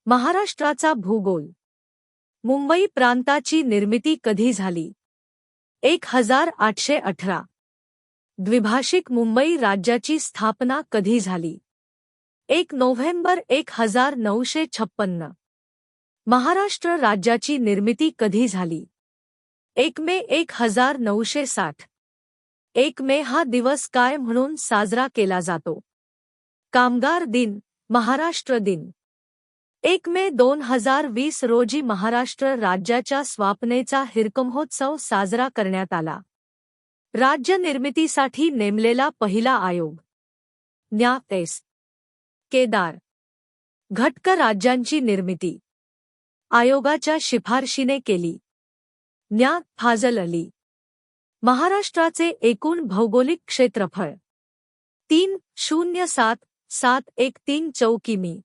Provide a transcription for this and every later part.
महाराष्ट्राचा भूगोल. मुंबई प्रांताची निर्मिती कधी झाली? 1818. द्विभाषिक मुंबई राज्याची स्थापना कधी झाली? 1 नोव्हेंबर 1956. महाराष्ट्र राज्याची निर्मिती कधी झाली? 1 मे 1960. 1 मे हा दिवस काय म्हणून साजरा केला जातो? कामगार दिन, महाराष्ट्र दिन. 1 मे 2020 रोजी महाराष्ट्र राज्याच्या स्थापनेचा हिरकमहोत्सव साजरा करण्यात आला. राज्य निर्मितीसाठी नेमलेला पहिला आयोग. न्या. एस. केदार. घटक राज्यांची निर्मिती आयोगाच्या शिफारशीने केली. न्या. फाजल अली. महाराष्ट्राचे एकूण भौगोलिक क्षेत्रफळ 3,077,113 चौकिमी.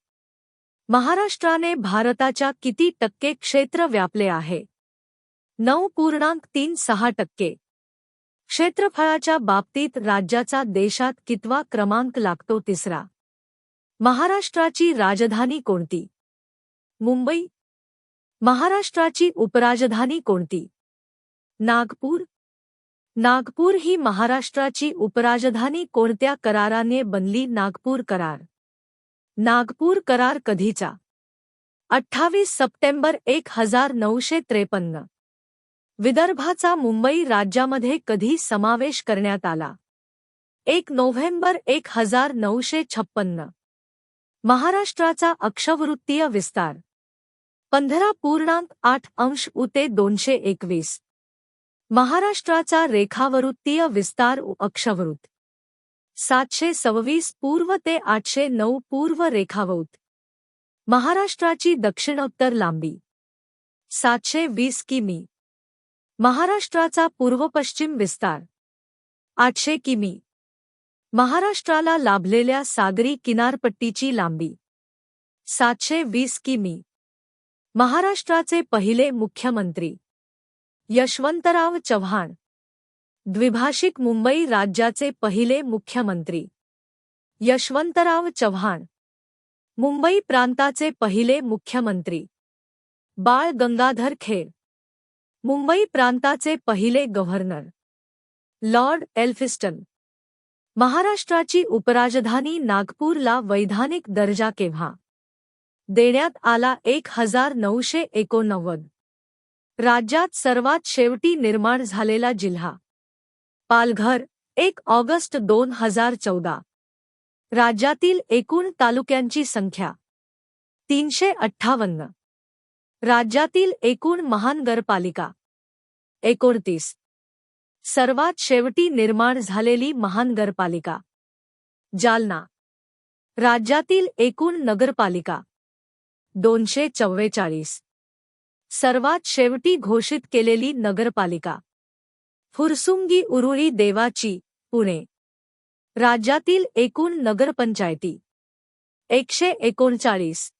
महाराष्ट्राने भारताच्या किती टक्के क्षेत्र व्यापले आहे? 9.36%. क्षेत्रफळाच्या बाबतीत राज्याचा देशात कितवा क्रमांक लागतो? तिसरा. महाराष्ट्राची राजधानी कोणती? मुंबई. महाराष्ट्राची उपराजधानी कोणती? नागपूर. नागपूर ही महाराष्ट्राची उपराजधानी कोणत्या कराराने बनली? नागपूर करार. नागपूर करार कधीचा? 28 सप्टेंबर 1953. विदर्भाचा मुंबई राज्यामध्ये कधी समावेश करण्यात आला? 1 नोव्हेंबर 1956. महाराष्ट्राचा अक्षवृत्तीय विस्तार 15.8 अंश ते 221. महाराष्ट्राचा रेखावृत्तीय विस्तार अक्षवृत्त 726 पूर्व ते 809 पूर्व रेखावृत्त. महाराष्ट्राची दक्षिणोत्तर लांबी 720 किमी. महाराष्ट्राचा पूर्व-पश्चिम विस्तार 800 किमी. महाराष्ट्राला लाभलेल्या सागरी किनारपट्टीची लांबी 720 किमी. महाराष्ट्राचे पहिले मुख्यमंत्री यशवंतराव चव्हाण. द्विभाषिक मुंबई राज्याचे पहिले मुख्यमंत्री यशवंतराव चव्हाण. मुंबई प्रांताचे पहिले मुख्यमंत्री बाळ गंगाधर खेर. मुंबई प्रांताचे पहिले गव्हर्नर लॉर्ड एल्फिस्टन. महाराष्ट्राची उपराजधानी नागपूरला वैधानिक दर्जा केव्हा देण्यात आला? 1989. राज्यात सर्वात शेवटी निर्माण झालेला जिल्हा पालघर. 1 ऑगस्ट 2014. राज्यातील एकूण तालुक्यांची संख्या 358. राज्यातील एकूण महानगरपालिका 29. सर्वात शेवटी निर्माण झालेली महानगरपालिका जालना. राज्यातील एकूण नगरपालिका 244. सर्वात शेवटी घोषित केलेली नगरपालिका फुरसुंगी उरुळी देवाची, पुणे. राज्यातील एकूण नगरपंचायती 139.